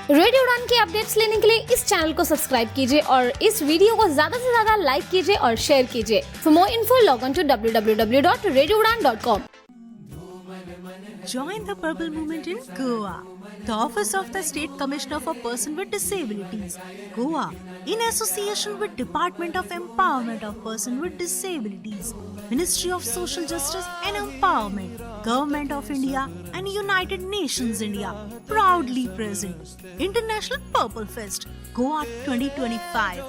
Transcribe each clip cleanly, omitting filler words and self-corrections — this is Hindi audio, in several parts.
रेडियो उड़ान की अपडेट्स लेने के लिए इस चैनल को सब्सक्राइब कीजिए और इस वीडियो को ज्यादा से ज्यादा लाइक कीजिए और शेयर कीजिए। For more info log on to www.radioudan.com। Join the Purple Movement in Goa. The Office of the State Commissioner for Persons with Disabilities, Goa, in association with Department of Empowerment of Persons with Disabilities, Ministry of Social Justice and Empowerment, Government of India and United Nations India, proudly present International Purple Fest, Goa 2025,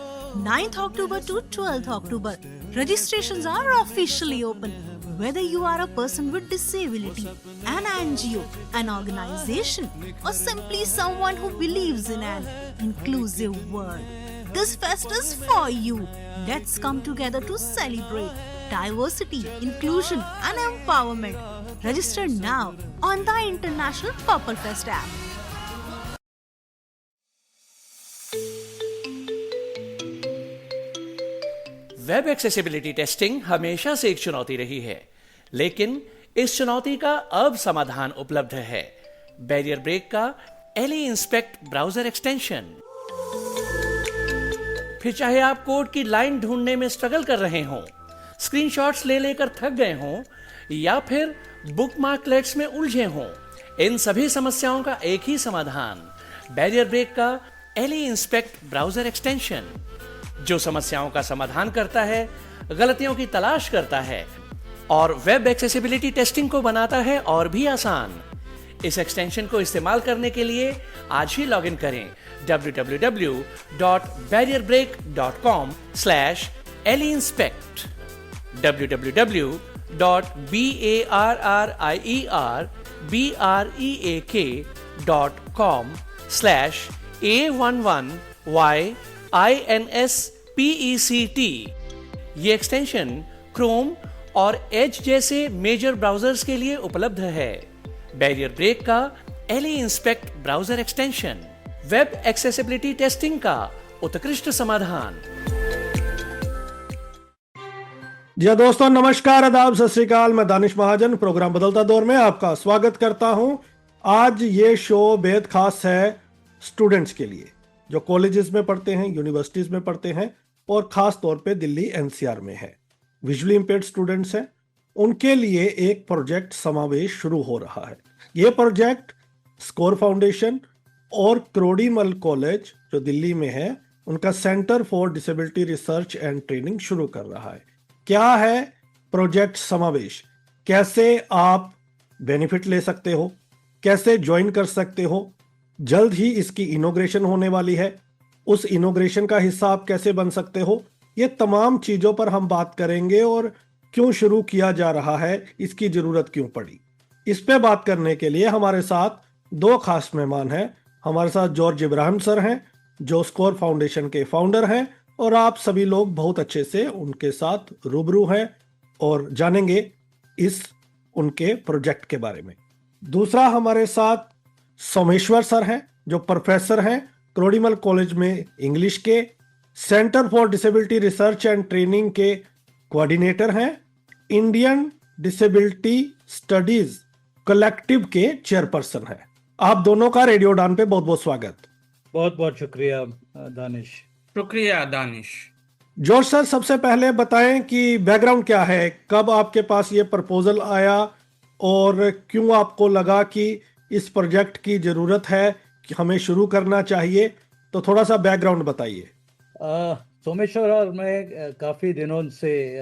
9th October to 12th October. Registrations are officially open. Whether you are a person with disability, an NGO, an organization, or simply someone who believes in an inclusive world, this fest is for you. Let's come together to celebrate diversity, inclusion, and empowerment. Register now on the International Purple Fest app. Web accessibility testing हमेशा से एक चुनौती रही है, लेकिन इस चुनौती का अब समाधान उपलब्ध है। बैरियर ब्रेक का एली इंस्पेक्ट ब्राउजर एक्सटेंशन। फिर चाहे आप कोड की लाइन ढूंढने में स्ट्रगल कर रहे हों, स्क्रीनशॉट्स ले लेकर थक गए हों या फिर बुकमार्कलेट्स में उलझे हों, इन सभी समस्याओं का एक ही समाधान, बैरियर ब्रेक का एली इंस्पेक्ट ब्राउजर एक्सटेंशन, जो समस्याओं का समाधान करता है, गलतियों की तलाश करता है और वेब एक्सेसिबिलिटी टेस्टिंग को बनाता है और भी आसान। इस एक्सटेंशन को इस्तेमाल करने के लिए आज ही लॉगिन करें www.barrierbreak.com/leinspect www.barrierbreak.com/A11YINSPECT। ये एक्सटेंशन क्रोम और एज जैसे मेजर ब्राउजर्स के लिए उपलब्ध है। बैरियर ब्रेक का ally inspect browser extension, web accessibility testing का उत्कृष्ट समाधान। जी हाँ दोस्तों, नमस्कार, आदाब, सत श्री अकाल। मैं दानिश महाजन प्रोग्राम बदलता दौर में आपका स्वागत करता हूं। आज ये शो बेहद खास है स्टूडेंट्स के लिए जो कॉलेजेस में पढ़ते हैं, यूनिवर्सिटीज में पढ़ते हैं और खास तौर पे दिल्ली एनसीआर में है। विजुअली इंपेयर्ड स्टूडेंट्स हैं, उनके लिए एक प्रोजेक्ट समावेश शुरू हो रहा है। ये प्रोजेक्ट स्कोर फाउंडेशन और क्रोडीमल कॉलेज जो दिल्ली में है, उनका centre for disability research and training शुरू कर रहा है। क्या है प्रोजेक्ट समावेश, कैसे आप बेनिफिट ले सकते हो, कैसे ज्वाइन कर सकते हो, जल्द ही इसकी इनॉग्रेशन होने वाली है, उस इनॉग्रेशन का हिस्सा आप कैसे बन सकते हो, ये तमाम चीजों पर हम बात करेंगे और क्यों शुरू किया जा रहा है, इसकी जरूरत क्यों पड़ी। इस पे बात करने के लिए हमारे साथ दो खास मेहमान हैं। हमारे साथ जॉर्ज इब्राहिम सर हैं जो स्कोर फाउंडेशन के फाउंडर हैं और आप सभी लोग बहुत अच्छे से उनके साथ रूबरू हैं और जानेंगे इस उनके प्रोजेक्ट के बारे में। दूसरा हमारे साथ सोमेश्वर सर हैं जो प्रोफेसर हैं क्रोडीमल कॉलेज में इंग्लिश के, centre for disability research and training के कोऑर्डिनेटर हैं, इंडियन डिसेबिलिटी स्टडीज कलेक्टिव के चेयरपर्सन हैं। आप दोनों का रेडियो उड़ान पे बहुत बहुत स्वागत। बहुत बहुत शुक्रिया दानिश। शुक्रिया दानिश। जॉर्ज सर, सबसे पहले बताएं कि बैकग्राउंड क्या है, कब आपके पास ये प्रपोजल आया और क्यों आपको लगा कि इस प्रोजेक्ट की जरूरत है कि हमें शुरू करना चाहिए, तो थोड़ा सा बैकग्राउंड बताइए। सोमेश्वर और मैं काफ़ी दिनों से,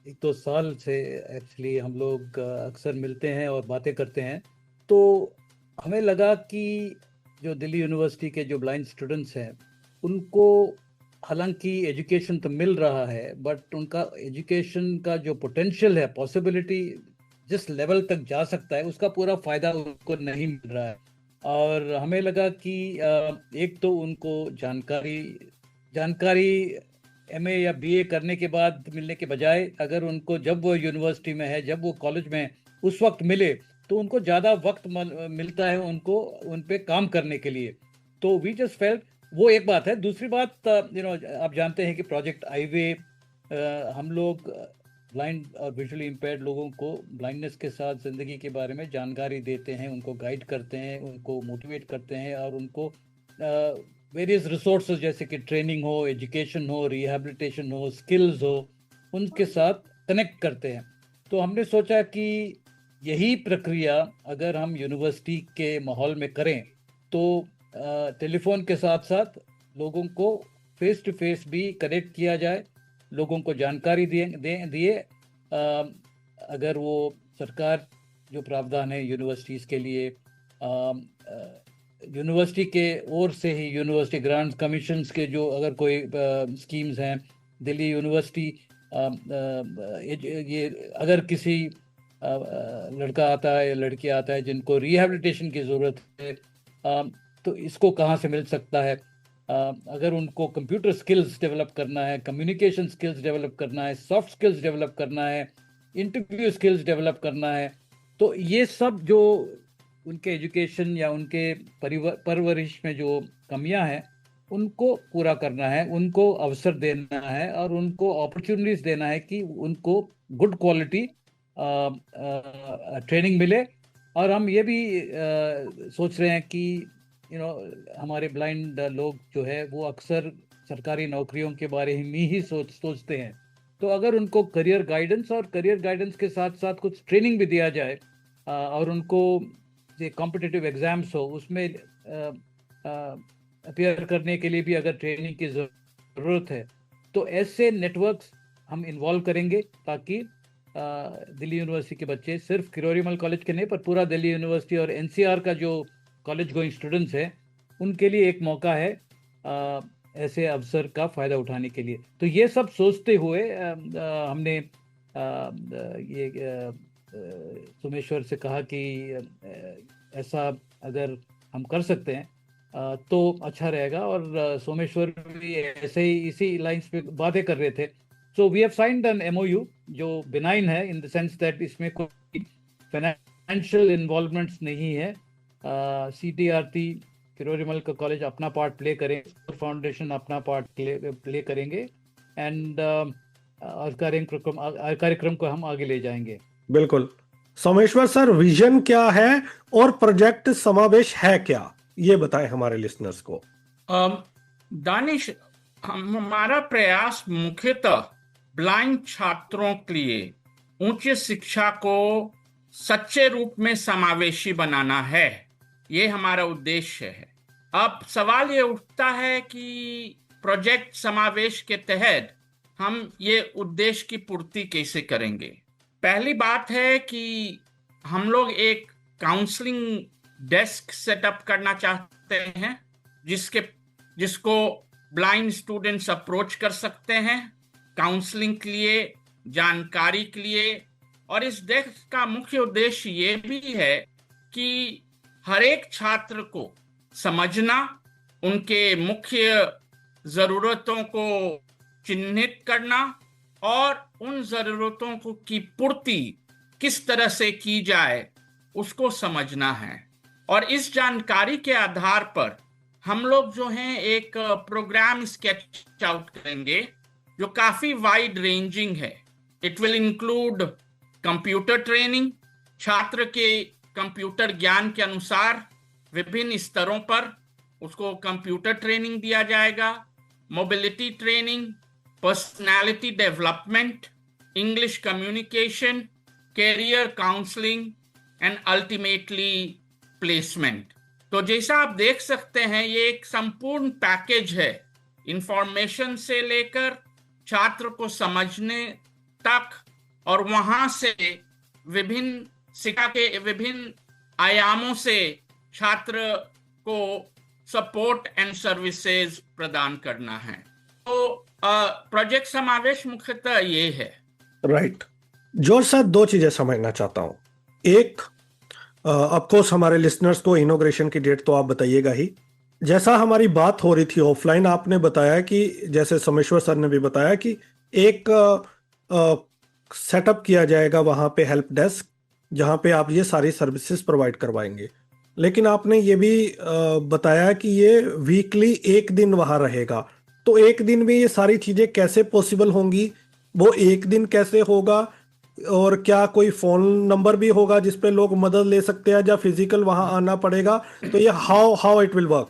एक दो साल से एक्चुअली हम लोग अक्सर मिलते हैं और बातें करते हैं। तो हमें लगा कि जो दिल्ली यूनिवर्सिटी के जो ब्लाइंड स्टूडेंट्स हैं उनको हालांकि एजुकेशन तो मिल रहा है, बट उनका एजुकेशन का जो पोटेंशियल है, पॉसिबिलिटी जिस लेवल तक जा सकता है, उसका पूरा फ़ायदा उनको नहीं मिल रहा है। और हमें लगा कि एक तो उनको जानकारी एमए या बीए करने के बाद मिलने के बजाय अगर उनको जब वो यूनिवर्सिटी में है, जब वो कॉलेज में उस वक्त मिले, तो उनको ज़्यादा वक्त मिलता है उनको उन पे काम करने के लिए। तो वी जस्ट फेल्ट, वो एक बात है। दूसरी बात, आप जानते हैं कि प्रोजेक्ट आईवे हम लोग ब्लाइंड और विजुअली इम्पेयर्ड लोगों को ब्लाइंडनेस के साथ ज़िंदगी के बारे में जानकारी देते हैं, उनको गाइड करते हैं, उनको मोटिवेट करते हैं और उनको वेरियस रिसोर्सेज जैसे कि ट्रेनिंग हो, एजुकेशन हो, रिहैबिलिटेशन हो, स्किल्स हो, उनके साथ कनेक्ट करते हैं। तो हमने सोचा कि यही प्रक्रिया अगर हम यूनिवर्सिटी के माहौल में करें तो टेलीफोन के साथ साथ लोगों को फेस टू फेस भी कनेक्ट किया जाए, लोगों को जानकारी दिए अगर वो सरकार जो प्रावधान है यूनिवर्सिटीज़ के लिए, यूनिवर्सिटी के ओर से ही यूनिवर्सिटी ग्रांट्स कमीशंस के जो अगर कोई स्कीम्स हैं, दिल्ली यूनिवर्सिटी ये अगर किसी लड़का आता है या लड़की आता है जिनको रिहैबिलिटेशन की ज़रूरत है, तो इसको कहाँ से मिल सकता है। अगर उनको कंप्यूटर स्किल्स डेवलप करना है, कम्युनिकेशन स्किल्स डेवलप करना है, सॉफ्ट स्किल्स डेवलप करना है, इंटरव्यू स्किल्स डेवलप करना है, तो ये सब जो उनके एजुकेशन या उनके परवरिश में जो कमियां हैं उनको पूरा करना है, उनको अवसर देना है और उनको अपॉर्चुनिटीज देना है कि उनको गुड क्वालिटी ट्रेनिंग मिले। और हम ये भी सोच रहे हैं कि हमारे ब्लाइंड लोग जो है वो अक्सर सरकारी नौकरियों के बारे में ही सोचते हैं, तो अगर उनको करियर गाइडेंस के साथ साथ कुछ ट्रेनिंग भी दिया जाए और उनको जो कॉम्पिटिटिव एग्जाम्स हो उसमें अपीयर करने के लिए भी अगर ट्रेनिंग की ज़रूरत है, तो ऐसे नेटवर्क्स हम इन्वॉल्व करेंगे ताकि दिल्ली यूनिवर्सिटी के बच्चे सिर्फ किरोरीमल कॉलेज के नहीं पर पूरा दिल्ली यूनिवर्सिटी और एनसीआर का जो कॉलेज गोइंग स्टूडेंट्स हैं उनके लिए एक मौका है ऐसे अवसर का फ़ायदा उठाने के लिए। तो ये सब सोचते हुए हमने ये सोमेश्वर से कहा कि ऐसा अगर हम कर सकते हैं तो अच्छा रहेगा, और सोमेश्वर भी ऐसे ही इसी लाइंस पे बातें कर रहे थे। So we have signed an MOU जो बिनाइन है इन द सेंस दैट इसमें कोई फाइनेंशियल इन्वॉल्वमेंट्स नहीं है। CTRT किरोरीमल का कॉलेज अपना पार्ट प्ले करेंगे, फाउंडेशन अपना पार्ट प्ले करेंगे एंड और कार्यक्रम को हम आगे ले जाएंगे। बिल्कुल। सोमेश्वर सर, विजन क्या है और प्रोजेक्ट समावेश है क्या, ये बताएं हमारे लिसनर्स को। दानिश, हमारा प्रयास मुख्यतः ब्लाइंड छात्रों के लिए उच्च शिक्षा को सच्चे रूप में समावेशी बनाना है, ये हमारा उद्देश्य है। अब सवाल ये उठता है कि प्रोजेक्ट समावेश के तहत हम ये उद्देश्य की पूर्ति कैसे करेंगे। पहली बात है कि हम लोग एक काउंसलिंग डेस्क सेटअप करना चाहते हैं जिसको ब्लाइंड स्टूडेंट्स अप्रोच कर सकते हैं काउंसलिंग के लिए, जानकारी के लिए। और इस डेस्क का मुख्य उद्देश्य ये भी है कि हर एक छात्र को समझना, उनके मुख्य जरूरतों को चिन्हित करना और उन जरूरतों को की पूर्ति किस तरह से की जाए उसको समझना है। और इस जानकारी के आधार पर हम लोग जो हैं एक प्रोग्राम स्केच आउट करेंगे जो काफी वाइड रेंजिंग है। It will include computer training, छात्र के कंप्यूटर ज्ञान के अनुसार विभिन्न स्तरों पर उसको कंप्यूटर ट्रेनिंग दिया जाएगा, mobility training, personality development, English communication, career counselling and ultimately placement. तो जैसा आप देख सकते हैं ये एक संपूर्ण पैकेज है, इंफॉर्मेशन से लेकर छात्र को समझने तक, और वहां से विभिन्न शिक्षा के विभिन्न आयामों से छात्र को सपोर्ट एंड सर्विसेज प्रदान करना है। तो प्रोजेक्ट समावेश मुख्यतः ये है। राइट। जॉर्ज साहब, दो चीजें समझना चाहता हूं। एक, ऑफकोर्स हमारे लिसनर्स को इनॉग्रेशन की डेट तो आप बताइएगा ही। जैसा हमारी बात हो रही थी ऑफलाइन, आपने बताया कि जैसे सोमेश्वर सर ने भी बताया कि एक सेटअप किया जाएगा वहां पे हेल्प डेस्क जहां पे आप ये सारी सर्विसेज प्रोवाइड करवाएंगे। लेकिन आपने ये भी बताया कि ये वीकली एक दिन वहां रहेगा। तो एक दिन में ये सारी चीजें कैसे पॉसिबल होंगी, वो एक दिन कैसे होगा, और क्या कोई फोन नंबर भी होगा जिस पे लोग मदद ले सकते हैं, या फिजिकल वहां आना पड़ेगा? तो ये how how it will work?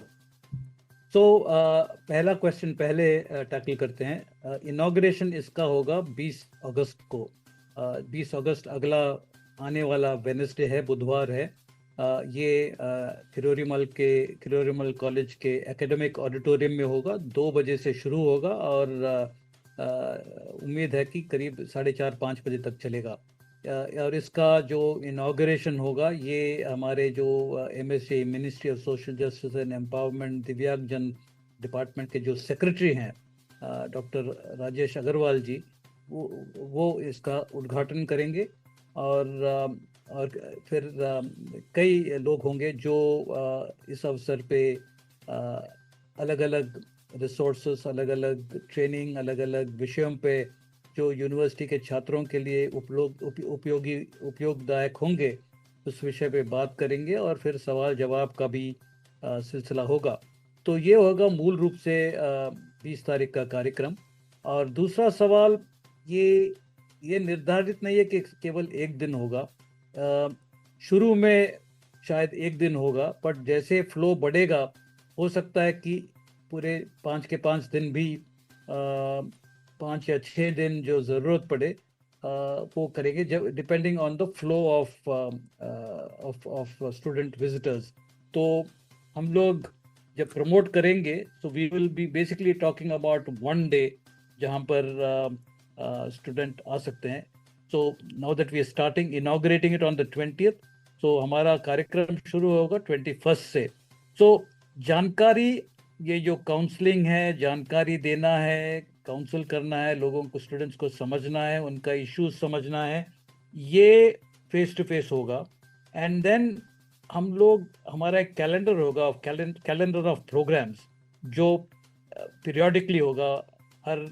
तो पहला क्वेश्चन पहले टैकल करते हैं। इनॉग्रेशन इसका होगा 20 अगस्त को। 20 अगस्त अगला आने वाला वेडनेसडे है, बुधवार है। ये थिरोरीमल कॉलेज के एकेडमिक ऑडिटोरियम में होगा। 2 बजे से शुरू होगा और उम्मीद है कि करीब 4:30-5 बजे तक चलेगा। और इसका जो इनॉग्रेशन होगा, ये हमारे जो MSc ministry of social justice and empowerment दिव्यांगजन डिपार्टमेंट के जो सेक्रेटरी हैं, डॉक्टर राजेश अग्रवाल जी, वो इसका उद्घाटन करेंगे। और फिर कई लोग होंगे जो इस अवसर पे अलग अलग रिसोर्सेस, अलग अलग ट्रेनिंग, अलग अलग विषयों पे जो यूनिवर्सिटी के छात्रों के लिए उपयोगदायक होंगे, उस विषय पे बात करेंगे। और फिर सवाल जवाब का भी सिलसिला होगा। तो ये होगा मूल रूप से 20 तारीख का कार्यक्रम। और दूसरा सवाल, ये निर्धारित नहीं है कि केवल एक दिन होगा। शुरू में शायद एक दिन होगा, पर जैसे फ्लो बढ़ेगा हो सकता है कि पूरे 5 के 5 दिन भी 5 या 6 दिन जो ज़रूरत पड़े वो करेंगे, जब depending on the flow of student visitors. तो हम लोग जब प्रमोट करेंगे, so we will be basically talking about 1 day जहाँ पर स्टूडेंट आ सकते हैं। So now that we are starting inaugurating it on the 20th, सो हमारा कार्यक्रम शुरू होगा 21st से। सो जानकारी, ये जो काउंसलिंग है, जानकारी देना है, काउंसल करना है, लोगों को, स्टूडेंट्स को समझना है, उनका इश्यूज समझना है, ये फेस टू फेस होगा। एंड देन हमारा एक कैलेंडर होगा, कैलेंडर ऑफ प्रोग्राम्स, जो पीरियोडिकली होगा। हर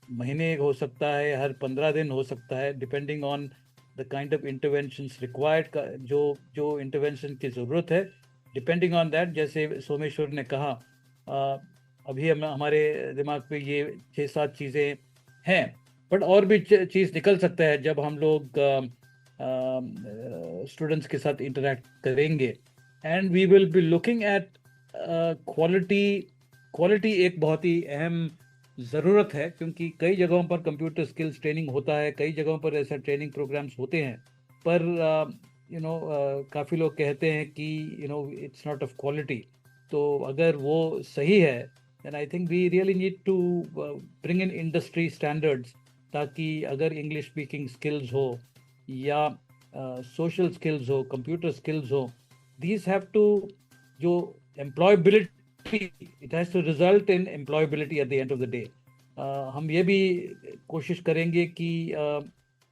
महीने हो सकता है, हर 15 दिन हो सकता है, depending on the kind of interventions required, जो इंटरवेंशन की ज़रूरत है, डिपेंडिंग ऑन दैट। जैसे सोमेश्वर ने कहा, अभी हमारे दिमाग पे ये 6-7 चीज़ें हैं, बट और भी चीज़ निकल सकता है जब हम लोग स्टूडेंट्स के साथ इंटरेक्ट करेंगे। And we will be looking at quality एक बहुत ही अहम ज़रूरत है, क्योंकि कई जगहों पर कंप्यूटर स्किल्स ट्रेनिंग होता है, कई जगहों पर ऐसा ट्रेनिंग प्रोग्राम्स होते हैं, पर काफ़ी लोग कहते हैं कि इट्स नॉट ऑफ क्वालिटी। तो अगर वो सही है, then I think we really need to bring in industry standards, ताकि अगर इंग्लिश स्पीकिंग स्किल्स हो या सोशल स्किल्स हो, कंप्यूटर स्किल्स हो, these have to, जो employability, it has to result in employability at the end of the day. हम ये भी कोशिश करेंगे कि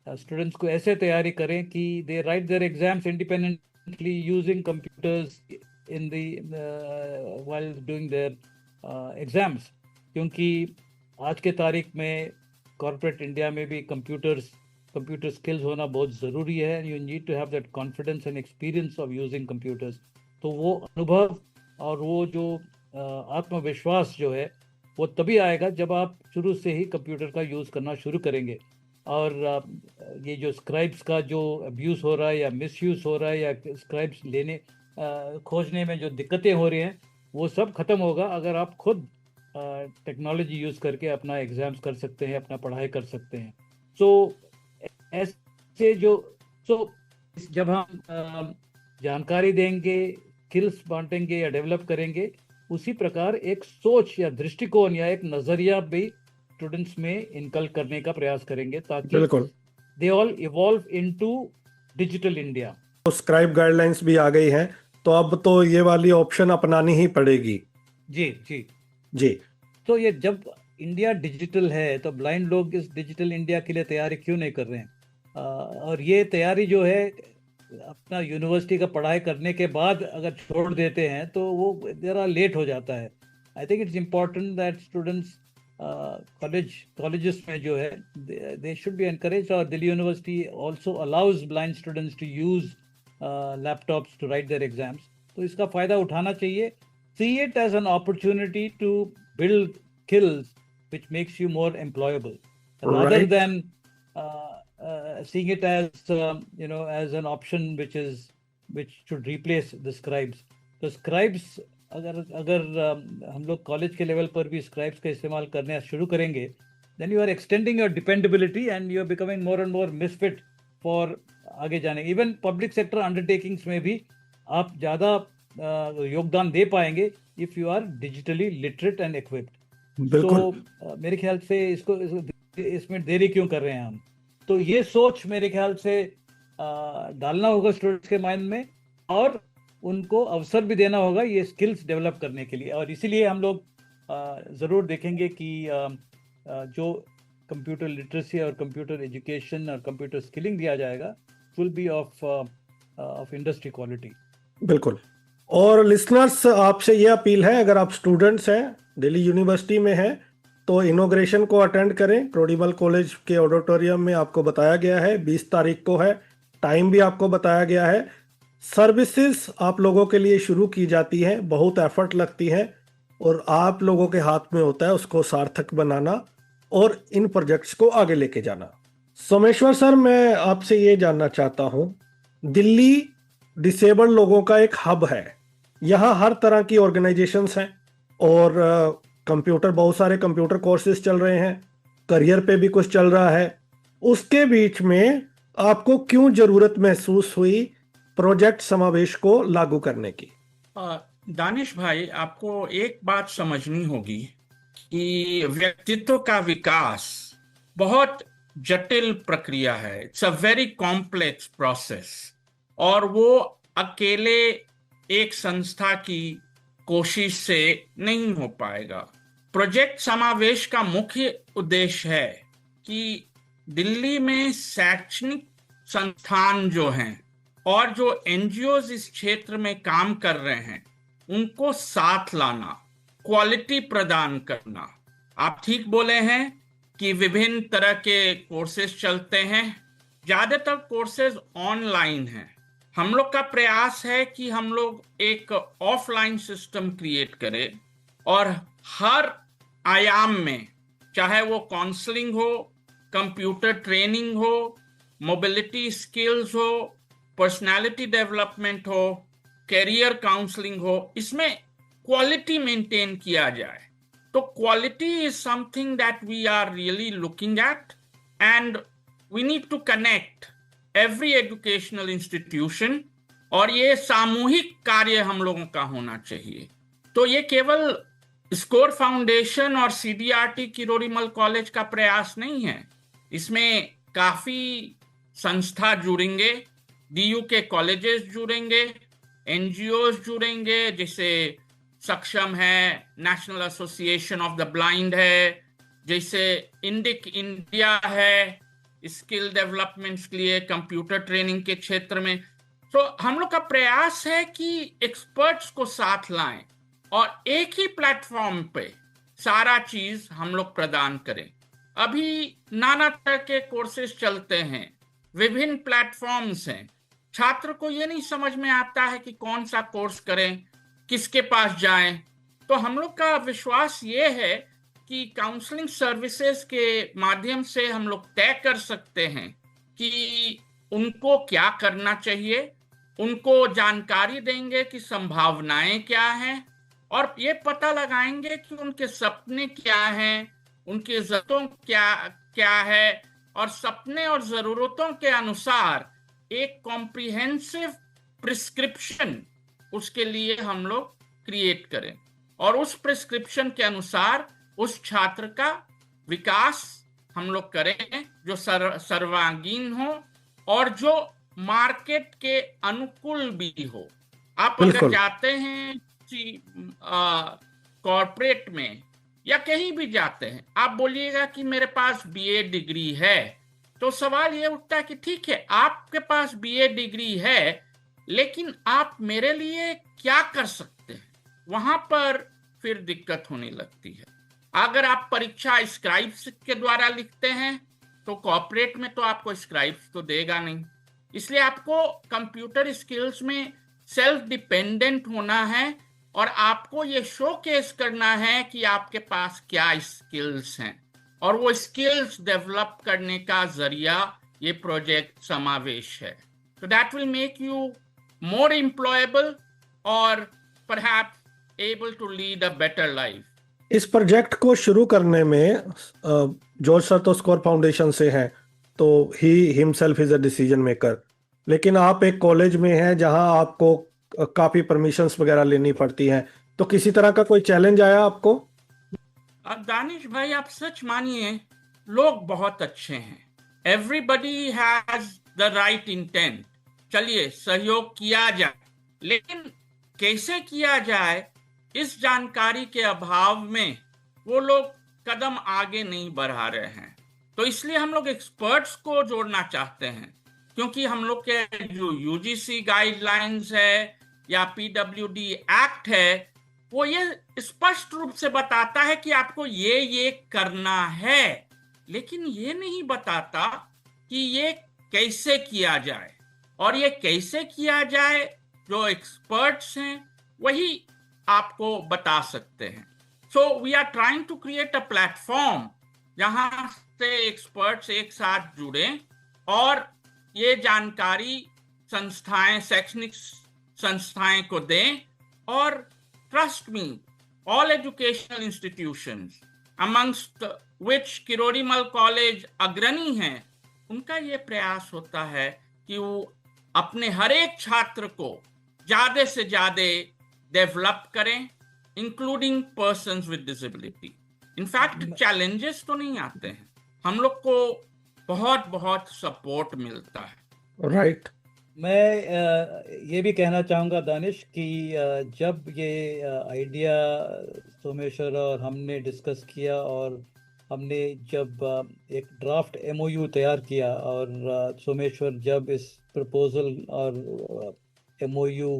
स्टूडेंट्स को ऐसे तैयारी करें कि they write their exams independently using computers in the while doing their exams, क्योंकि आज के तारीख में कॉर्पोरेट इंडिया में भी कंप्यूटर स्किल्स होना बहुत ज़रूरी है। You need to have that confidence and experience of using computers. तो वो अनुभव और वो जो आत्मविश्वास जो है, वो तभी आएगा जब आप शुरू से ही कंप्यूटर का यूज़ करना शुरू करेंगे। और ये जो स्क्राइब्स का जो अब्यूज़ हो रहा है या मिसयूज़ हो रहा है, या स्क्राइब्स खोजने में जो दिक्कतें हो रही हैं, वो सब ख़त्म होगा अगर आप खुद टेक्नोलॉजी यूज़ करके अपना एग्ज़ाम्स कर सकते हैं, अपना पढ़ाई कर सकते हैं। ऐसे जब हम जानकारी देंगे, स्किल्स बांटेंगे या डेवलप करेंगे, उसी प्रकार एक सोच या दृष्टिकोण या एक नज़रिया भी स्टूडेंट्स में इनकल करने का प्रयास करेंगे, ताकि बिल्कुल they all evolve into digital India. तो स्क्राइब गाइडलाइंस भी आ गई हैं, तो अब तो ये वाली ऑप्शन अपनानी ही पड़ेगी। जी जी जी। तो ये जब इंडिया डिजिटल है, तो ब्लाइंड लोग इस डिजिटल इंडिया के लिए तैयारी क्यों नहीं कर रहे हैं? और ये तैयारी जो है, अपना यूनिवर्सिटी का पढ़ाई करने के बाद अगर छोड़ देते हैं तो वो ज़रा लेट हो जाता है। I think it's important that students colleges में जो है, दे शुड बी एनकरेज। और Delhi University also allows blind students to use laptops to write their exams, तो इसका फ़ायदा उठाना चाहिए। See it as an opportunity to build skills which makes you more employable. rather Right. than seeing it as as an option which should replace the scribes. तो scribes अगर अगर हम लोग कॉलेज के लेवल पर भी scribes का इस्तेमाल करना शुरू करेंगे, then you are extending your dependability and you are becoming more and more misfit for आगे जाने. Even public sector undertakings में भी आप ज़्यादा योगदान दे पाएंगे if you are digitally literate and equipped. बिल्कुल. तो मेरे ख्याल से इसमें देरी क्यों कर रहे हैं हम? तो ये सोच मेरे ख्याल से डालना होगा स्टूडेंट्स के माइंड में, और उनको अवसर भी देना होगा ये स्किल्स डेवलप करने के लिए. और इसीलिए हम लोग ज़रूर देखेंगे कि जो कंप्यूटर लिटरेसी और कंप्यूटर एजुकेशन और कंप्यूटर स्किलिंग दिया जाएगा will be of industry quality. बिल्कुल. और लिसनर्स, आपसे ये अपील है, अगर आप स्टूडेंट्स हैं, दिल्ली यूनिवर्सिटी में हैं, तो इनॉग्रेशन को अटेंड करें. क्रोडीमल कॉलेज के ऑडिटोरियम में आपको बताया गया है, 20 तारीख को है. टाइम भी आपको बताया गया है. सर्विसेज आप लोगों के लिए शुरू की जाती हैं, बहुत एफर्ट लगती है, और आप लोगों के हाथ में होता है उसको सार्थक बनाना और इन प्रोजेक्ट्स को आगे लेके जाना. सोमेश्वर सर, मैं आपसे ये जानना चाहता हूँ, दिल्ली डिसेबल्ड लोगों का एक हब है. यहाँ हर तरह की ऑर्गेनाइजेशंस हैं और कंप्यूटर, बहुत सारे कंप्यूटर कोर्सेज चल रहे हैं, करियर पे भी कुछ चल रहा है. उसके बीच में आपको क्यों जरूरत महसूस हुई प्रोजेक्ट समावेश को लागू करने की? दानिश भाई, आपको एक बात समझनी होगी कि व्यक्तित्व का विकास बहुत जटिल प्रक्रिया है. It's a very complex process, और वो अकेले एक संस्था की कोशिश से नहीं हो पाएगा. प्रोजेक्ट समावेश का मुख्य उद्देश्य है कि दिल्ली में शैक्षणिक संस्थान जो हैं और जो एनजीओज इस क्षेत्र में काम कर रहे हैं उनको साथ लाना, क्वालिटी प्रदान करना. आप ठीक बोले हैं कि विभिन्न तरह के कोर्सेज चलते हैं, ज्यादातर कोर्सेज ऑनलाइन हैं. हम लोग का प्रयास है कि हम लोग एक ऑफलाइन सिस्टम क्रिएट करें और हर आयाम में, चाहे वो काउंसलिंग हो, कंप्यूटर ट्रेनिंग हो, मोबिलिटी स्किल्स हो, पर्सनालिटी डेवलपमेंट हो, कैरियर काउंसलिंग हो, इसमें क्वालिटी मेंटेन किया जाए. तो quality is something that we are really looking at, and we need to connect every educational institution, और ये सामूहिक कार्य हम लोगों का होना चाहिए. तो ये केवल स्कोर फाउंडेशन और सीडीआरटी किरोड़ीमल कॉलेज का प्रयास नहीं है, इसमें काफी संस्था जुड़ेंगे, डीयू के कॉलेजेस जुड़ेंगे, एनजीओज जुड़ेंगे, जैसे सक्षम है, national association of the blind है, जैसे इंडिक इंडिया है स्किल डेवलपमेंट्स के लिए कंप्यूटर ट्रेनिंग के क्षेत्र में. तो हम लोग का प्रयास है कि एक्सपर्ट्स को साथ लाएं और एक ही प्लेटफॉर्म पे सारा चीज हम लोग प्रदान करें. अभी नाना तरह के कोर्सेज चलते हैं, विभिन्न प्लेटफॉर्म्स हैं, छात्र को ये नहीं समझ में आता है कि कौन सा कोर्स करें, किसके पास जाएं. तो हम लोग का विश्वास ये है कि काउंसलिंग सर्विसेज के माध्यम से हम लोग तय कर सकते हैं कि उनको क्या करना चाहिए, उनको जानकारी देंगे कि संभावनाएं क्या हैं, और ये पता लगाएंगे कि उनके सपने क्या हैं, उनकी जरूरतों क्या है, और सपने और जरूरतों के अनुसार एक कॉम्प्रिहेंसिव प्रिस्क्रिप्शन उसके लिए हम लोग क्रिएट करें, और उस प्रिस्क्रिप्शन के अनुसार उस छात्र का विकास हम लोग करें जो सर्वांगीण हो और जो मार्केट के अनुकूल भी हो. आप अगर जाते हैं कॉर्पोरेट में या कहीं भी जाते हैं, आप बोलिएगा कि मेरे पास बीए डिग्री है, तो सवाल ये उठता है कि ठीक है, आपके पास बीए डिग्री है, लेकिन आप मेरे लिए क्या कर सकते हैं? वहां पर फिर दिक्कत होने लगती है. अगर आप परीक्षा स्क्राइब्स के द्वारा लिखते हैं तो कॉर्पोरेट में तो आपको स्क्राइब्स तो देगा नहीं. इसलिए आपको कंप्यूटर स्किल्स में सेल्फ डिपेंडेंट होना है और आपको ये शोकेस करना है कि आपके पास क्या स्किल्स हैं. और वो स्किल्स डेवलप करने का जरिया ये प्रोजेक्ट समावेश है। So that will make you more employable or perhaps able to lead a better life. इस प्रोजेक्ट को शुरू करने में जॉर्ज सर तो स्कोर फाउंडेशन से हैं, तो he himself is a decision maker, लेकिन आप एक कॉलेज में हैं जहां आपको काफी परमिशंस वगैरह लेनी पड़ती हैं, तो किसी तरह का कोई चैलेंज आया आपको? अब दानिश भाई, आप सच मानिए, लोग बहुत अच्छे हैं। Everybody has the right intent. चलिए सहयोग किया जाए, लेकिन कैसे किया जाए इस जानकारी के अभाव में वो लोग कदम आगे नहीं बढ़ा रहे हैं। तो इसलिए हम लोग एक्सपर्ट्स को जोड़ना चाहते हैं, क्योंकि हम लोग के जो यूजीसी गाइडलाइंस है या पीडब्ल्यूडी एक्ट है, वो ये स्पष्ट रूप से बताता है कि आपको ये करना है, लेकिन ये नहीं बताता कि ये कैसे किया जाए। और ये कैसे किया जाए जो एक्सपर्ट्स हैं वही आपको बता सकते हैं। So we are trying to create a platform जहां से एक्सपर्ट्स एक साथ जुड़े और ये जानकारी संस्थाएं, शैक्षणिक संस्थाएं को दें। और trust me, all educational institutions amongst which Kirorimal college अग्रणी हैं, उनका ये प्रयास होता है कि वो अपने हर एक छात्र को ज्यादा से ज्यादा डेवलप करें, including persons with disability. In fact challenges तो नहीं आते हैं, हम लोग को बहुत बहुत सपोर्ट मिलता है। राइट। मैं ये भी कहना चाहूँगा दानिश कि जब ये आइडिया सोमेश्वर और हमने डिस्कस किया और हमने जब एक ड्राफ्ट एमओयू तैयार किया और सोमेश्वर जब इस प्रपोजल और एमओयू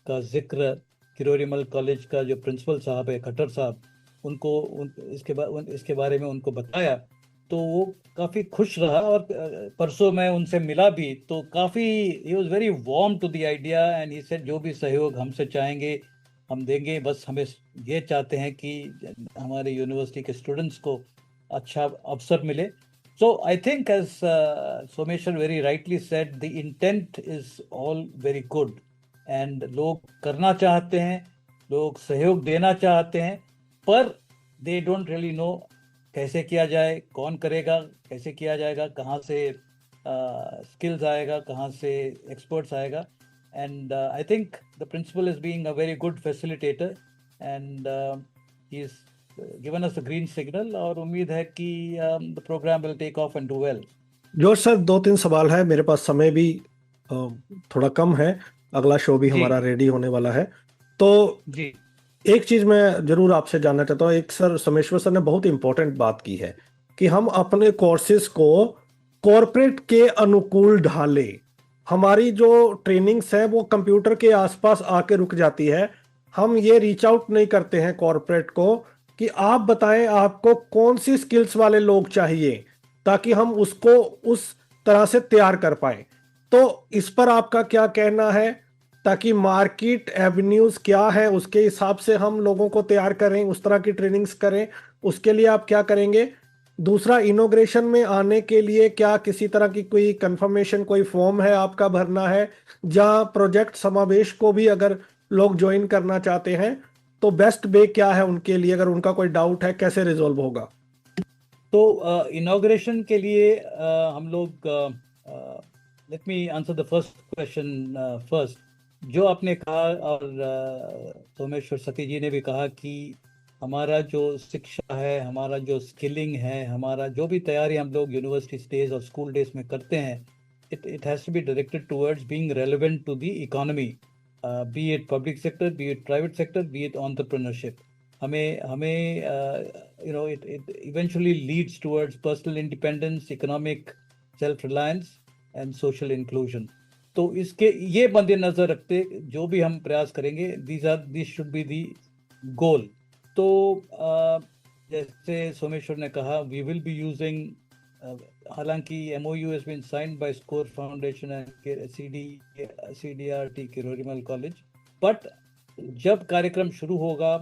का जिक्र किरोड़ीमल कॉलेज का जो प्रिंसिपल साहब है खट्टर साहब, इसके बारे में उनको बताया, तो वो काफ़ी खुश रहा। और परसों मैं उनसे मिला भी, तो काफ़ी he was very warm to the idea and he said जो भी सहयोग हमसे चाहेंगे हम देंगे, बस हमें ये चाहते हैं कि हमारे यूनिवर्सिटी के स्टूडेंट्स को अच्छा अवसर मिले। So I think as Someshwar very rightly said, the intent is all very good and लोग करना चाहते हैं, लोग सहयोग देना चाहते हैं, पर दे डोंट रियली नो कैसे किया जाए, कौन करेगा, कैसे किया जाएगा, कहाँ से स्किल्स आएगा, कहाँ से एक्सपर्ट्स आएगा। And I think the principal is being a very good facilitator and he is given us the green signal, और उम्मीद है कि the programme will take off and do well. George sir, 2-3 सवाल है मेरे पास, समय भी थोड़ा कम है, अगला शो भी हमारा रेडी होने वाला है। तो जी, एक चीज मैं जरूर आपसे जानना चाहता हूँ। एक सर सोमेश्वर सर ने बहुत इंपॉर्टेंट बात की है कि हम अपने कोर्सेज को कॉरपोरेट के अनुकूल ढालें। हमारी जो ट्रेनिंग्स है वो कंप्यूटर के आसपास आके रुक जाती है, हम ये रीच आउट नहीं करते हैं कॉरपोरेट को कि आप बताएं आपको कौन सी स्किल्स वाले लोग चाहिए, ताकि हम उसको उस तरह से तैयार कर पाए। तो इस पर आपका क्या कहना है, ताकि मार्केट एवेन्यूज क्या है उसके हिसाब से हम लोगों को तैयार करें, उस तरह की ट्रेनिंग्स करें, उसके लिए आप क्या करेंगे? दूसरा, इनोग्रेशन में आने के लिए क्या किसी तरह की कोई कंफर्मेशन, कोई फॉर्म है आपका भरना है, जहां प्रोजेक्ट समावेश को भी अगर लोग ज्वाइन करना चाहते हैं तो बेस्ट वे क्या है उनके लिए, अगर उनका कोई डाउट है कैसे रिजॉल्व होगा? तो इनॉग्रेशन के लिए हम लोग, let me answer the first question first. जो आपने कहा और सोमेश्वर सती जी ने भी कहा कि हमारा जो शिक्षा है, हमारा जो स्किलिंग है, हमारा जो भी तैयारी हम लोग यूनिवर्सिटी डेज और स्कूल डेज में करते हैं, it has to be directed towards being relevant to the economy, be it public sector, be it private sector, be it entrepreneurship. हमें you know it eventually leads towards personal independence, economic self reliance and social inclusion. तो इसके ये मद्देनजर रखते जो भी हम प्रयास करेंगे, this should be the goal. तो जैसे सोमेश्वर ने कहा, वी विल बी यूजिंग, हालांकि MOU has been signed by Score Foundation and CDRT Kirorimal college, but जब कार्यक्रम शुरू होगा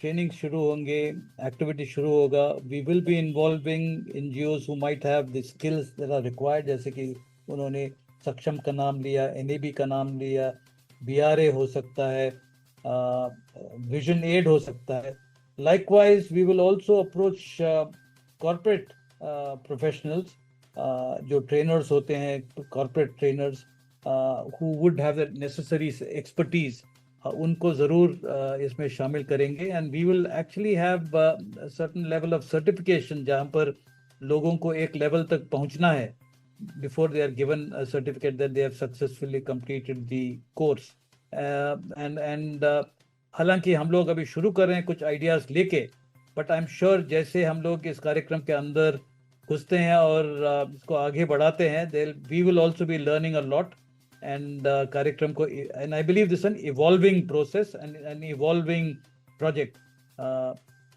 ट्रेनिंग शुरू होंगे, एक्टिविटी शुरू होगा. We will be involving NGOs who might have the skills that are required, जैसे कि उन्होंने सक्षम का नाम लिया, एनएबी का नाम लिया, बीआरए हो सकता है, विजन एड हो सकता है. Likewise we will also approach corporate professionals, जो ट्रेनर्स होते हैं, corporate trainers who would have the necessary expertise, उनको ज़रूर इसमें शामिल करेंगे. And we will actually have certain level of certification, जहाँ पर लोगों को एक लेवल तक पहुंचना है before they are given a certificate that they have successfully completed the course. And हालांकि हम लोग अभी शुरू कर रहे हैं कुछ आइडियाज़ लेके, बट आई एम श्योर जैसे हम लोग इस कार्यक्रम के अंदर घुसते हैं और इसको आगे बढ़ाते हैं, we will also be learning a lot. And कार्यक्रम को, and I believe this an evolving process and an evolving project.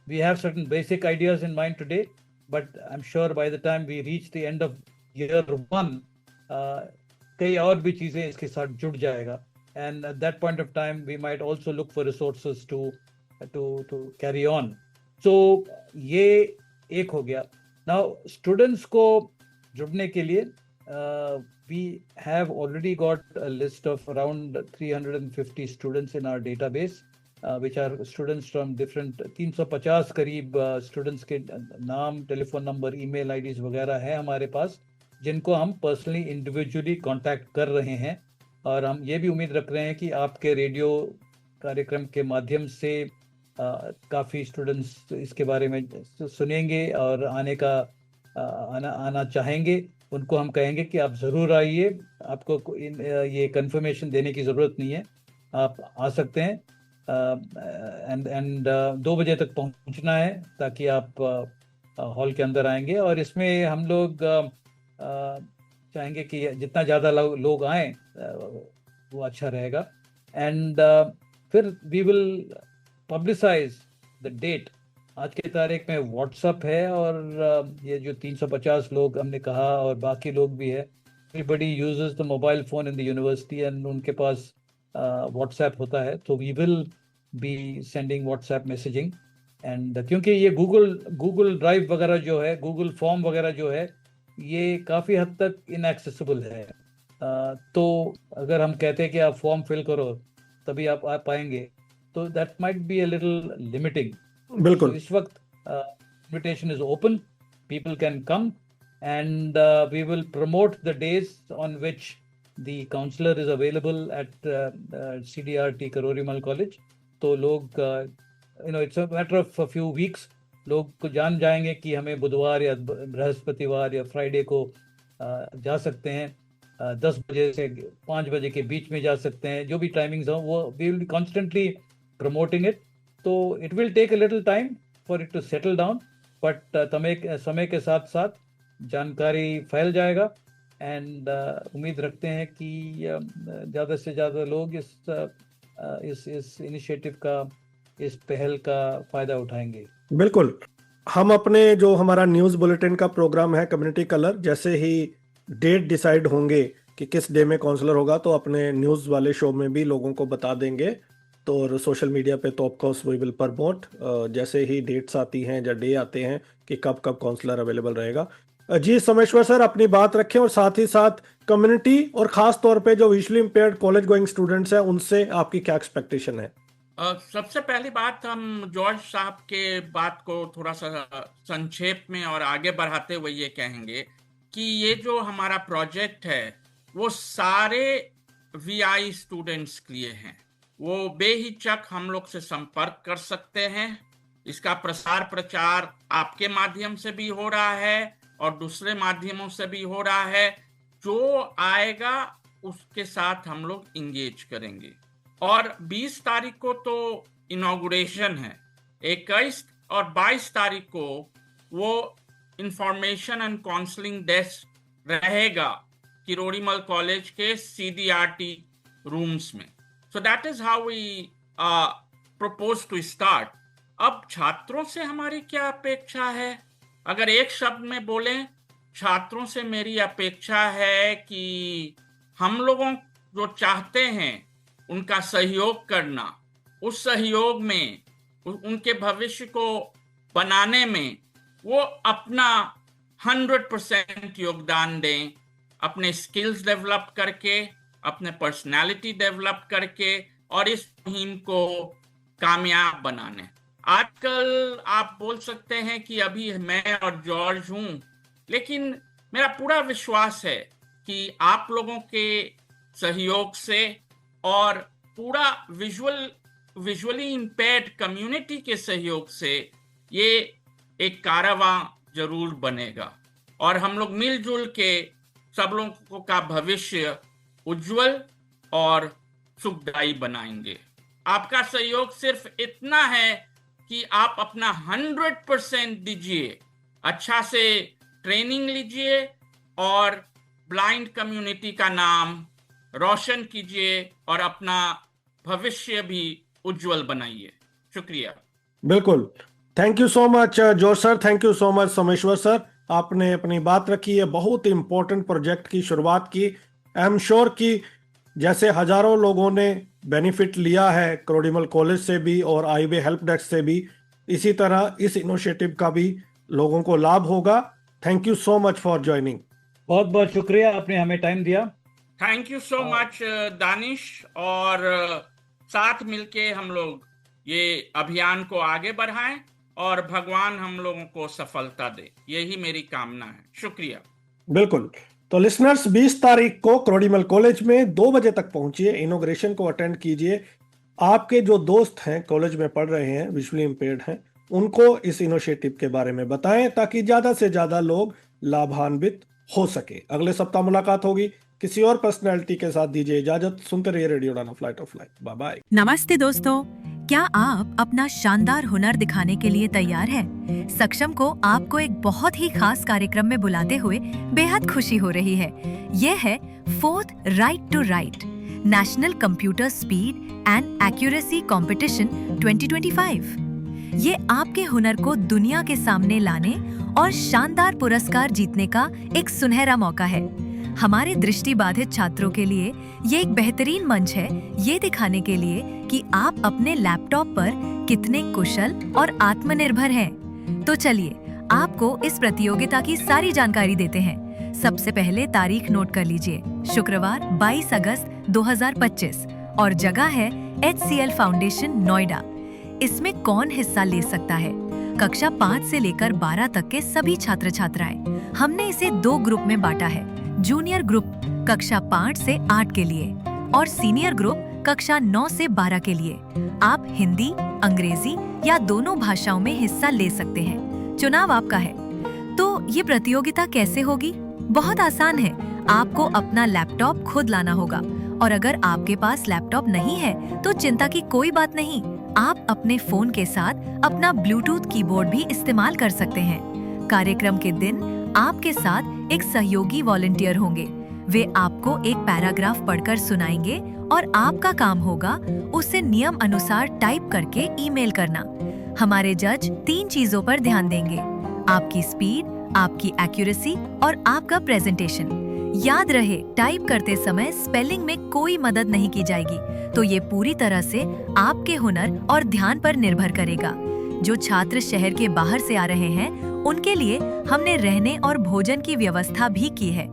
We have certain basic ideas in mind today, but I am sure by the time we reach the end of year 1 कई और भी चीज़ें इसके साथ जुड़ जाएगा. And at that point of time we might also look for resources to carry on. सो ये एक हो गया. नाउ स्टूडेंट्स को जुड़ने के लिए we have already got a list of around 350 students in our database, which are students from different 350 करीब students के नाम, टेलीफोन नंबर, ईमेल आईडीज वगैरह है हमारे पास, जिनको हम पर्सनली इंडिविजुअली कांटेक्ट कर रहे हैं. और हम ये भी उम्मीद रख रहे हैं कि आपके रेडियो कार्यक्रम के माध्यम से काफ़ी स्टूडेंट्स इसके बारे में सुनेंगे और आना चाहेंगे. उनको हम कहेंगे कि आप ज़रूर आइए, आपको ये कंफर्मेशन देने की ज़रूरत नहीं है, आप आ सकते हैं. एंड 2 बजे तक पहुंचना है ताकि आप हॉल के अंदर आएंगे. और इसमें हम लोग चाहेंगे कि जितना ज़्यादा लोग आएँ वो अच्छा रहेगा. एंड फिर we will publicise the date. आज की तारीख में व्हाट्सअप है और ये जो 350 लोग हमने कहा और बाकी लोग भी है, everybody uses the mobile phone in the university and उनके पास व्हाट्सएप होता है. तो we will be sending WhatsApp messaging. And क्योंकि ये गूगल ड्राइव वगैरह जो है, गूगल फॉर्म वगैरह जो है, ये काफ़ी हद तक इनएक्सेसिबल है. तो अगर हम कहते हैं कि आप फॉर्म फिल करो तभी आप आ पाएंगे, तो that might be a little limiting. बिल्कुल. So, इस वक्त invitation is open, people can come, and we will promote the days on which the counselor is available at CDRT Karorimal College. तो लोग it's a matter of a few weeks, लोग को जान जाएंगे कि हमें बुधवार या बृहस्पतिवार या फ्राइडे को जा सकते हैं. 10 बजे से 5 बजे के बीच में जा सकते हैं, जो भी टाइमिंग्स हो वो we will be constantly promoting it. तो it will take a little time for it to settle down, but समय के साथ साथ जानकारी फैल जाएगा. एंड उम्मीद रखते हैं कि ज़्यादा से ज़्यादा लोग इस इनिशिएटिव का, इस पहल का फ़ायदा उठाएंगे. बिल्कुल. हम अपने जो हमारा न्यूज़ बुलेटिन का प्रोग्राम है कम्युनिटी कलर, जैसे ही डेट डिसाइड होंगे कि किस डे में काउंसलर होगा, तो अपने न्यूज़ वाले शो में भी लोगों को बता देंगे. तो और सोशल मीडिया पे तो ऑफकोर्स वी विल प्रमोट जैसे ही डेट्स आती हैं या डे आते हैं कि कब कब काउंसलर अवेलेबल रहेगा. जी सोमेश्वर सर, अपनी बात रखें और साथ ही साथ कम्युनिटी और खास तौर पे जो visually impaired college going students हैं, उनसे आपकी क्या एक्सपेक्टेशन है? सबसे पहली बात, हम जॉर्ज साहब के बात को थोड़ा सा संक्षेप में और आगे बढ़ाते हुए ये कहेंगे कि ये जो हमारा प्रोजेक्ट है वो सारे वीआई स्टूडेंट्स के लिए हैं. वो बेहिचक हम लोग से संपर्क कर सकते हैं. इसका प्रसार प्रचार आपके माध्यम से भी हो रहा है और दूसरे माध्यमों से भी हो रहा है. जो आएगा उसके साथ हम लोग इंगेज करेंगे. और 20 तारीख को तो इनॉग्रेशन है, 21 और 22 तारीख को वो इंफॉर्मेशन एंड काउंसलिंग डेस्क रहेगा किरोड़ीमल कॉलेज के CDRT रूम्स में. So that is how we propose to start. अब छात्रों से हमारी क्या अपेक्षा है? अगर एक शब्द में बोलें, छात्रों से मेरी अपेक्षा है कि हम लोगों जो चाहते हैं उनका सहयोग करना, उस सहयोग में उनके भविष्य को बनाने में वो अपना 100% योगदान दें, अपने स्किल्स डेवलप करके, अपने पर्सनालिटी डेवलप करके और इस मुहिम को कामयाब बनाने। आजकल आप बोल सकते हैं कि अभी मैं और जॉर्ज हूं, लेकिन मेरा पूरा विश्वास है कि आप लोगों के सहयोग से और पूरा विजुअली इंपेयर्ड कम्युनिटी के सहयोग से ये एक कारवां जरूर बनेगा और हम लोग मिलजुल के सब लोगों का भविष्य उज्जवल और सुखदायी बनाएंगे। आपका सहयोग सिर्फ इतना है कि आप अपना 100% दीजिए, अच्छा से ट्रेनिंग लीजिए और ब्लाइंड कम्युनिटी का नाम रोशन कीजिए और अपना भविष्य भी उज्जवल बनाइए। शुक्रिया। बिल्कुल, thank you so much George sir, thank you so much Someshwar sir. आपने अपनी बात रखी है, बहुत इंपॉर्टेंट प्रोजेक्ट की शुरुआत की। आई एम श्योर कि जैसे हजारों लोगों ने बेनिफिट लिया है क्रोडीमल कॉलेज से भी और आईबे हेल्प डेस्क से भी, इसी तरह इस इनिशिएटिव का भी लोगों को लाभ होगा। Thank you so much for joining. बहुत बहुत शुक्रिया, आपने हमें टाइम दिया। Thank you so much Danish, और साथ मिलके हम लोग ये अभियान को आगे बढ़ाएं और भगवान हम लोगों को सफलता दे, यही मेरी कामना है। शुक्रिया। बिल्कुल, तो लिसनर्स 20 तारीख को क्रोडीमल कॉलेज में 2 बजे तक पहुंचिए, इनॉग्रेशन को अटेंड कीजिए। आपके जो दोस्त हैं कॉलेज में पढ़ रहे हैं, विजुअली इंपेयर्ड हैं, उनको इस इनिशिएटिव के बारे में बताएं ताकि ज्यादा से ज्यादा लोग लाभान्वित हो सके। अगले सप्ताह मुलाकात होगी किसी और पर्सनैलिटी के साथ। दीजिए इजाजत, सुनते रहिए radio Udaan flight of life. Bye bye. नमस्ते दोस्तों, क्या आप अपना शानदार हुनर दिखाने के लिए तैयार हैं? सक्षम को आपको एक बहुत ही खास कार्यक्रम में बुलाते हुए बेहद खुशी हो रही है। यह है 4th right to right national computer speed and accuracy competition 2025। ये आपके हुनर को दुनिया के सामने लाने और शानदार पुरस्कार जीतने का एक सुनहरा मौका है। हमारे दृष्टिबाधित छात्रों के लिए ये एक बेहतरीन मंच है, ये दिखाने के लिए कि आप अपने लैपटॉप पर कितने कुशल और आत्मनिर्भर हैं। तो चलिए आपको इस प्रतियोगिता की सारी जानकारी देते हैं। सबसे पहले तारीख नोट कर लीजिए, शुक्रवार 22 अगस्त 2025 और जगह है HCL फाउंडेशन नोएडा। इसमें कौन हिस्सा ले सकता है? कक्षा 5 से लेकर 12 तक के सभी छात्र छात्राएं। हमने इसे 2 ग्रुप में बांटा है। जूनियर ग्रुप कक्षा 5 से 8 के लिए और सीनियर ग्रुप कक्षा 9 से 12 के लिए। आप हिंदी, अंग्रेजी या दोनों भाषाओं में हिस्सा ले सकते हैं, चुनाव आपका है। तो ये प्रतियोगिता कैसे होगी? बहुत आसान है। आपको अपना लैपटॉप खुद लाना होगा और अगर आपके पास लैपटॉप नहीं है तो चिंता की कोई बात नहीं। आप अपने फोन के साथ अपना ब्लूटूथ कीबोर्ड भी इस्तेमाल कर सकते हैं। कार्यक्रम के दिन आपके साथ एक सहयोगी वॉलंटियर होंगे। वे आपको एक पैराग्राफ पढ़कर सुनाएंगे और आपका काम होगा उसे नियम अनुसार टाइप करके ईमेल करना। हमारे जज 3 चीजों पर ध्यान देंगे: आपकी स्पीड, आपकी एक्यूरेसी और आपका प्रेजेंटेशन। याद रहे, टाइप करते समय स्पेलिंग में कोई मदद नहीं की जाएगी, तो ये पूरी तरह से आपके हुनर और ध्यान पर निर्भर करेगा। जो छात्र शहर के बाहर से आ रहे हैं, उनके लिए हमने रहने और भोजन की व्यवस्था भी की है।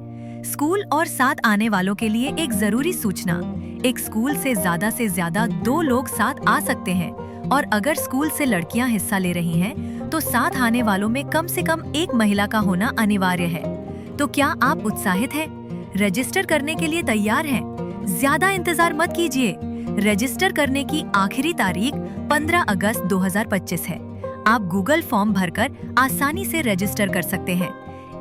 स्कूल और साथ आने वालों के लिए एक जरूरी सूचना: एक स्कूल से ज्यादा 2 लोग साथ आ सकते हैं और अगर स्कूल से लड़कियां हिस्सा ले रही हैं, तो साथ आने वालों में कम से कम 1 महिला का होना अनिवार्य है। तो क्या आप उत्साहित हैं? रजिस्टर करने के लिए तैयार हैं? ज्यादा इंतजार मत कीजिए। रजिस्टर करने की आखिरी तारीख 15 अगस्त 2025 है। आप गूगल फॉर्म भरकर आसानी से रजिस्टर कर सकते हैं।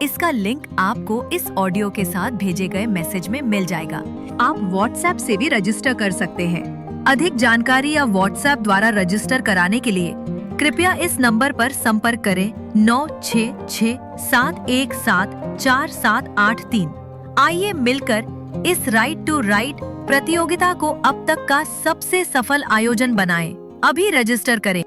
इसका लिंक आपको इस ऑडियो के साथ भेजे गए मैसेज में मिल जाएगा। आप व्हाट्सएप से भी रजिस्टर कर सकते हैं। अधिक जानकारी या व्हाट्सएप द्वारा रजिस्टर कराने के लिए कृपया इस नंबर पर संपर्क करें 9667174783। आइए मिलकर इस राइट टू राइट प्रतियोगिता को अब तक का सबसे सफल आयोजन बनाएं। अभी रजिस्टर करें।